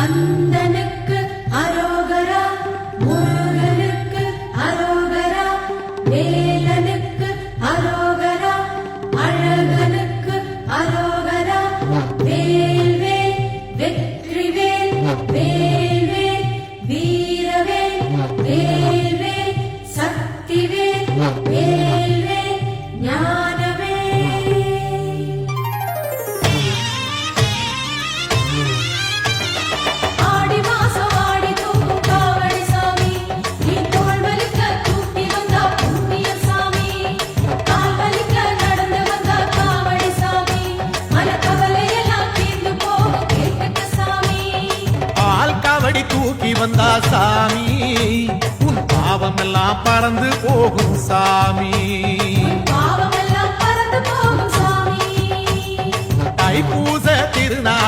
கந்தனுக்கு அரோகரா, முருகனுக்கு அரோகரா, வேலனுக்கு அரோகரா, அழகனுக்கு அரோகரா. வேல்வேல் வெற்றிவேல், வேல்வேல் வீரவேல், வேல்வேல் சக்திவேல், வேல்வேல் ஞானவேல். ஆடி மாசம் ஆடி தூக்கும் காவடி சாமி, நீ தோள் வலிக்க தூக்கி வந்தா புண்ணிய சாமி. கால் வலிக்க நடந்து வந்தா காவடி சாமி, மனக்கவலையெல்லாம் தீர்ந்து போகும் கேட்டுக்க சாமி. பால் காவடி தூக்கி வந்தா சாமி, உன் பாவமெல்லாம் பறந்து போகும் சாமி.